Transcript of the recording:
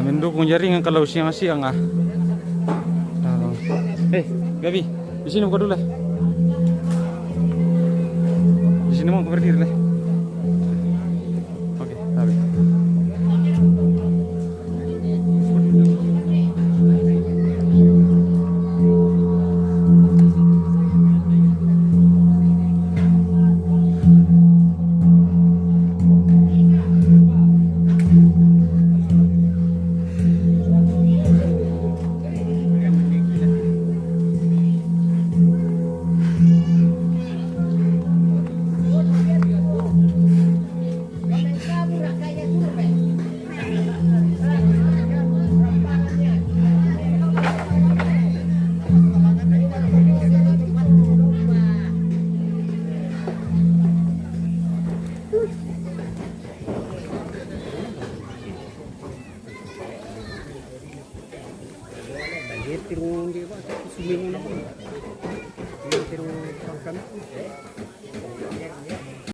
mendukung jaringan kalau siang-siang ah. Gabi, di sini buka dulu lah. Di sini mau berdiri lah. Oke, Gabi. Tirong di ba? Sumingon ako. Tirong pangkan.